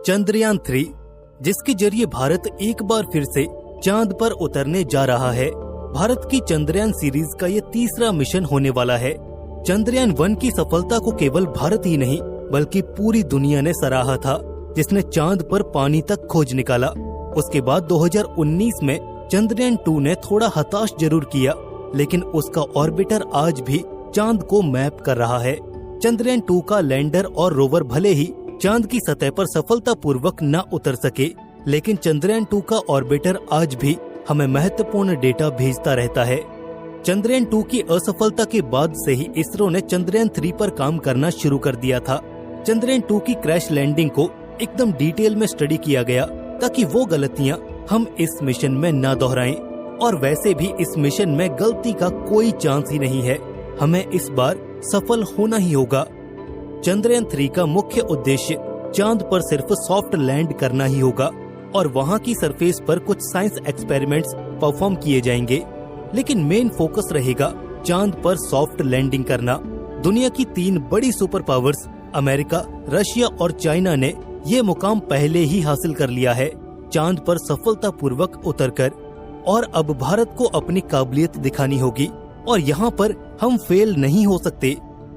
चंद्रयान 3, जिसके जरिए भारत एक बार फिर से चांद पर उतरने जा रहा है। भारत की चंद्रयान सीरीज का ये तीसरा मिशन होने वाला है। चंद्रयान 1 की सफलता को केवल भारत ही नहीं बल्कि पूरी दुनिया ने सराहा था, जिसने चांद पर पानी तक खोज निकाला। उसके बाद 2019 में चंद्रयान 2 ने थोड़ा हताश जरूर किया, लेकिन उसका ऑर्बिटर आज भी चांद को मैप कर रहा है। चंद्रयान 2 का लैंडर और रोवर भले ही चांद की सतह पर सफलतापूर्वक न उतर सके, लेकिन चंद्रयान 2 का ऑर्बिटर आज भी हमें महत्वपूर्ण डेटा भेजता रहता है। चंद्रयान 2 की असफलता के बाद से ही इसरो ने चंद्रयान 3 पर काम करना शुरू कर दिया था। चंद्रयान 2 की क्रैश लैंडिंग को एकदम डिटेल में स्टडी किया गया ताकि वो गलतियां हम इस मिशन में न दोहराएं। और वैसे भी इस मिशन में गलती का कोई चांस ही नहीं है। हमें इस बार सफल होना ही होगा। चंद्रयान 3 का मुख्य उद्देश्य चांद पर सिर्फ सॉफ्ट लैंड करना ही होगा और वहां की सरफेस पर कुछ साइंस एक्सपेरिमेंट्स परफॉर्म किए जाएंगे, लेकिन मेन फोकस रहेगा चांद पर सॉफ्ट लैंडिंग करना। दुनिया की 3 बड़ी सुपर पावर्स अमेरिका, रशिया और चाइना ने ये मुकाम पहले ही हासिल कर लिया है, चांद पर सफलतापूर्वक उतरकर। और अब भारत को अपनी काबिलियत दिखानी होगी और यहाँ पर हम फेल नहीं हो सकते।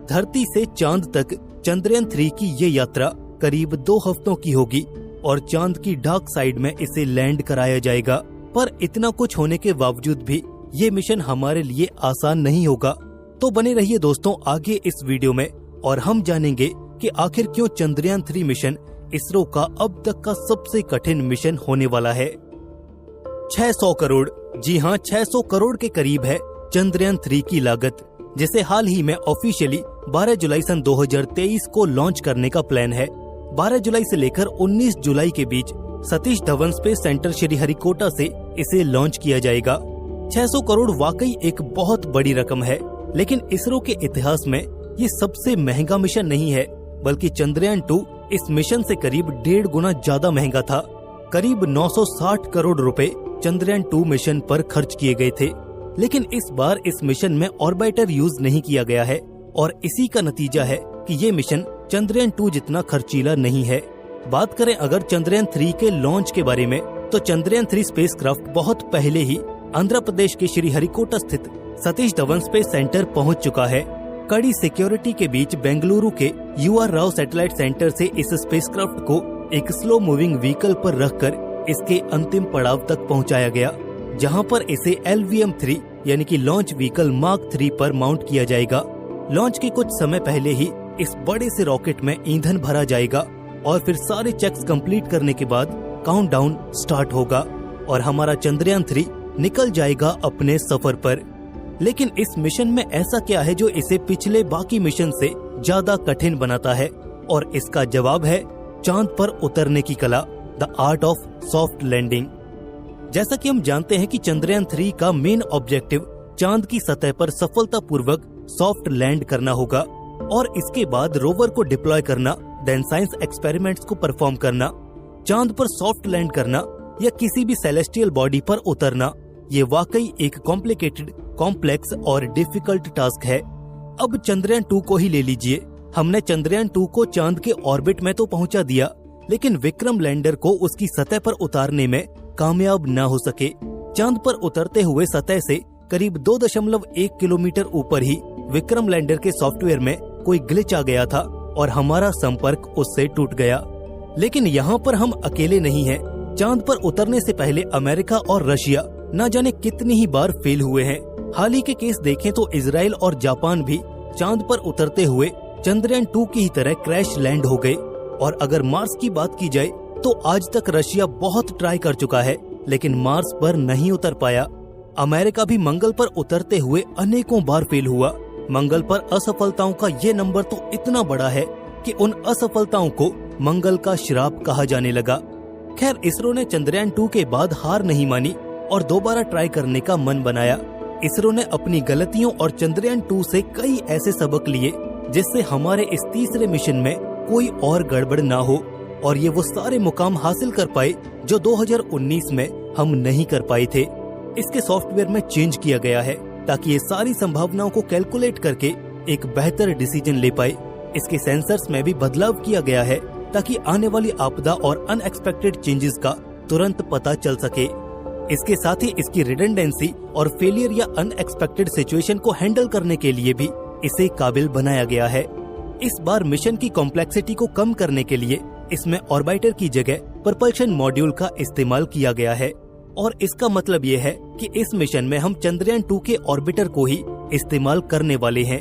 धरती से चांद तक चंद्रयान 3 की ये यात्रा करीब 2 हफ्तों की होगी और चांद की डार्क साइड में इसे लैंड कराया जाएगा। पर इतना कुछ होने के बावजूद भी ये मिशन हमारे लिए आसान नहीं होगा। तो बने रहिए दोस्तों आगे इस वीडियो में और हम जानेंगे कि आखिर क्यों चंद्रयान 3 मिशन इसरो का अब तक का सबसे कठिन मिशन होने वाला है। 600 करोड़, जी हाँ 600 करोड़ के करीब है चंद्रयान 3 की लागत, जिसे हाल ही में ऑफिशियली 12 जुलाई सन 2023 को लॉन्च करने का प्लान है। 12 जुलाई से लेकर 19 जुलाई के बीच सतीश धवन स्पेस सेंटर श्रीहरिकोटा से इसे लॉन्च किया जाएगा। 600 करोड़ वाकई एक बहुत बड़ी रकम है, लेकिन इसरो के इतिहास में ये सबसे महंगा मिशन नहीं है, बल्कि चंद्रयान 2 इस मिशन से करीब 1.5 गुना ज्यादा महंगा था। करीब 960 करोड़ रुपए चंद्रयान 2 मिशन पर खर्च किए गए थे, लेकिन इस बार इस मिशन में ऑर्बिटर यूज नहीं किया गया है और इसी का नतीजा है कि ये मिशन चंद्रयान 2 जितना खर्चीला नहीं है। बात करें अगर चंद्रयान 3 के लॉन्च के बारे में, तो चंद्रयान 3 स्पेसक्राफ्ट बहुत पहले ही आंध्र प्रदेश के श्रीहरिकोटा स्थित सतीश धवन स्पेस सेंटर पहुंच चुका है। कड़ी सिक्योरिटी के बीच बेंगलुरु के UR राव सैटेलाइट सेंटर से इस स्पेसक्राफ्ट को एक स्लो मूविंग व्हीकल पर रखकर इसके अंतिम पड़ाव तक पहुंचाया गया, जहां पर इसे LVM-3 यानी कि लॉन्च व्हीकल मार्क 3 पर माउंट किया जाएगा। लॉन्च के कुछ समय पहले ही इस बड़े से रॉकेट में ईंधन भरा जाएगा और फिर सारे चेक्स कंप्लीट करने के बाद काउंटडाउन स्टार्ट होगा और हमारा चंद्रयान 3 निकल जाएगा अपने सफर पर। लेकिन इस मिशन में ऐसा क्या है जो इसे पिछले बाकी मिशन से ज्यादा कठिन बनाता है? और इसका जवाब है चांद पर उतरने की कला, the art of soft landing. जैसा कि हम जानते हैं कि चंद्रयान 3 का मेन ऑब्जेक्टिव चांद की सतह पर सफलतापूर्वक सॉफ्ट लैंड करना होगा और इसके बाद रोवर को डिप्लॉय करना, देन साइंस एक्सपेरिमेंट्स को परफॉर्म करना। चांद पर सॉफ्ट लैंड करना या किसी भी सेलेस्टियल बॉडी पर उतरना, ये वाकई एक कॉम्प्लिकेटेड, कॉम्प्लेक्स और डिफिकल्ट टास्क है। अब चंद्रयान 2 को ही ले लीजिए। हमने चंद्रयान 2 को चांद के ऑर्बिट में तो पहुंचा दिया, लेकिन विक्रम लैंडर को उसकी सतह पर उतारने में कामयाब न हो सके। चांद पर उतरते हुए सतह से करीब 2.1 किलोमीटर ऊपर ही विक्रम लैंडर के सॉफ्टवेयर में कोई ग्लिच आ गया था और हमारा संपर्क उससे टूट गया। लेकिन यहाँ पर हम अकेले नहीं हैं। चांद पर उतरने से पहले अमेरिका और रशिया न जाने कितनी ही बार फेल हुए हैं। हाल ही के केस देखें तो इजराइल और जापान भी चांद पर उतरते हुए चंद्रयान 2 की ही तरह क्रैश लैंड हो गए। और अगर मार्स की बात की जाए तो आज तक रशिया बहुत ट्राई कर चुका है, लेकिन मार्स पर नहीं उतर पाया। अमेरिका भी मंगल पर उतरते हुए अनेकों बार फेल हुआ। मंगल पर असफलताओं का ये नंबर तो इतना बड़ा है कि उन असफलताओं को मंगल का श्राप कहा जाने लगा। खैर, इसरो ने चंद्रयान 2 के बाद हार नहीं मानी और दोबारा ट्राई करने का मन बनाया। इसरो ने अपनी गलतियों और चंद्रयान 2 से कई ऐसे सबक लिए जिससे हमारे इस तीसरे मिशन में कोई और गड़बड़ ना हो और ये वो सारे मुकाम हासिल कर पाए जो 2019 में हम नहीं कर पाए थे। इसके सॉफ्टवेयर में चेंज किया गया है ताकि ये सारी संभावनाओं को कैलकुलेट करके एक बेहतर डिसीजन ले पाए। इसके सेंसर्स में भी बदलाव किया गया है ताकि आने वाली आपदा और अनएक्सपेक्टेड चेंजेस का तुरंत पता चल सके। इसके साथ ही इसकी रिडंडेंसी और फेलियर या अनएक्सपेक्टेड सिचुएशन को हैंडल करने के लिए भी इसे काबिल बनाया गया है। इस बार मिशन की कॉम्प्लेक्सिटी को कम करने के लिए इसमें ऑर्बिटर की जगह propulsion मॉड्यूल का इस्तेमाल किया गया है और इसका मतलब ये है कि इस मिशन में हम चंद्रयान 2 के ऑर्बिटर को ही इस्तेमाल करने वाले हैं।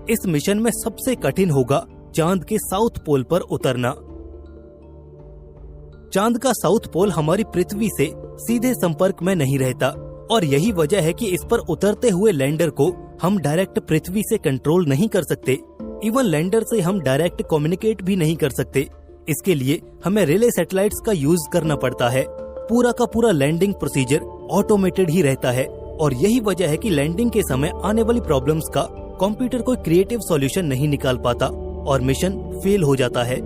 इस मिशन में सबसे कठिन होगा चांद के साउथ पोल पर उतरना। चांद का साउथ पोल हमारी पृथ्वी से सीधे संपर्क में नहीं रहता और यही वजह है कि इस पर उतरते हुए लैंडर को हम डायरेक्ट पृथ्वी से कंट्रोल नहीं कर सकते। इवन लैंडर से हम डायरेक्ट कम्युनिकेट भी नहीं कर सकते। इसके लिए हमें रिले सैटेलाइट्स का यूज करना पड़ता है। पूरा का पूरा लैंडिंग प्रोसीजर ऑटोमेटेड ही रहता है और यही वजह है कि लैंडिंग के समय आने वाली प्रॉब्लम्स का कंप्यूटर कोई क्रिएटिव सॉल्यूशन नहीं निकाल पाता और मिशन फेल हो जाता है।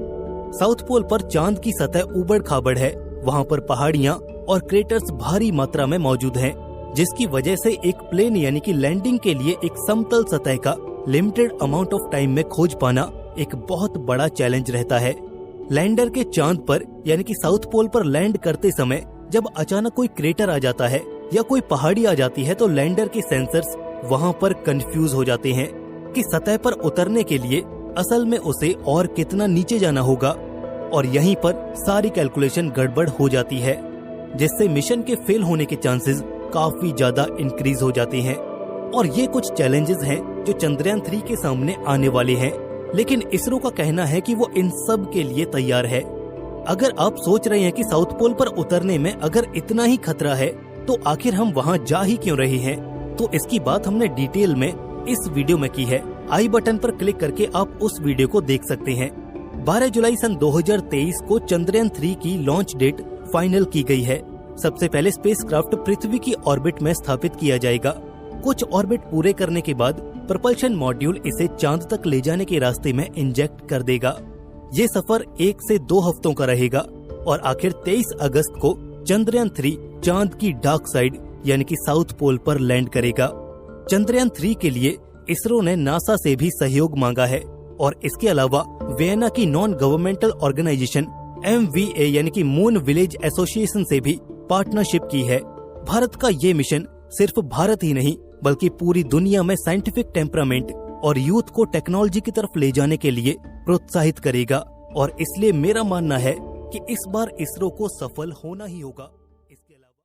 साउथ पोल पर चांद की सतह उबड़ खाबड़ है। वहाँ पर पहाड़ियाँ और क्रेटर्स भारी मात्रा में मौजूद हैं, जिसकी वजह से एक प्लेन यानी कि लैंडिंग के लिए एक समतल सतह का लिमिटेड अमाउंट ऑफ टाइम में खोज पाना एक बहुत बड़ा चैलेंज रहता है। लैंडर के चांद पर यानी कि साउथ पोल पर लैंड करते समय जब अचानक कोई क्रेटर आ जाता है या कोई पहाड़ी आ जाती है तो लैंडर के सेंसर्स वहाँ पर कंफ्यूज हो जाते हैं कि सतह पर उतरने के लिए असल में उसे और कितना नीचे जाना होगा और यहीं पर सारी कैलकुलेशन गड़बड़ हो जाती है, जिससे मिशन के फेल होने के चांसेस काफी ज्यादा इंक्रीज हो जाते हैं। और ये कुछ चैलेंजेस हैं जो चंद्रयान 3 के सामने आने वाले हैं, लेकिन इसरो का कहना है कि वो इन सब के लिए तैयार है। अगर आप सोच रहे हैं कि साउथ पोल पर उतरने में अगर इतना ही खतरा है तो आखिर हम वहाँ जा ही क्यों रहे हैं, तो इसकी बात हमने डिटेल में इस वीडियो में की है। आई बटन पर क्लिक करके आप उस वीडियो को देख सकते हैं। 12 जुलाई सन 2023 को चंद्रयान 3 की लॉन्च डेट फाइनल की गई है। सबसे पहले स्पेसक्राफ्ट पृथ्वी की ऑर्बिट में स्थापित किया जाएगा। कुछ ऑर्बिट पूरे करने के बाद propulsion मॉड्यूल इसे चांद तक ले जाने के रास्ते में इंजेक्ट कर देगा। ये सफर 1 से 2 हफ्तों का रहेगा और आखिर 23 अगस्त को चंद्रयान 3 चांद की डार्क साइड यानी कि साउथ पोल पर लैंड करेगा। चंद्रयान 3 के लिए इसरो ने नासा से भी सहयोग मांगा है और इसके अलावा वियना की नॉन गवर्नमेंटल ऑर्गेनाइजेशन MVA यानी कि मून विलेज एसोसिएशन से भी पार्टनरशिप की है। भारत का ये मिशन सिर्फ भारत ही नहीं बल्कि पूरी दुनिया में साइंटिफिक टेम्परामेंट और यूथ को टेक्नोलॉजी की तरफ ले जाने के लिए प्रोत्साहित करेगा और इसलिए मेरा मानना है कि इस बार इसरो को सफल होना ही होगा।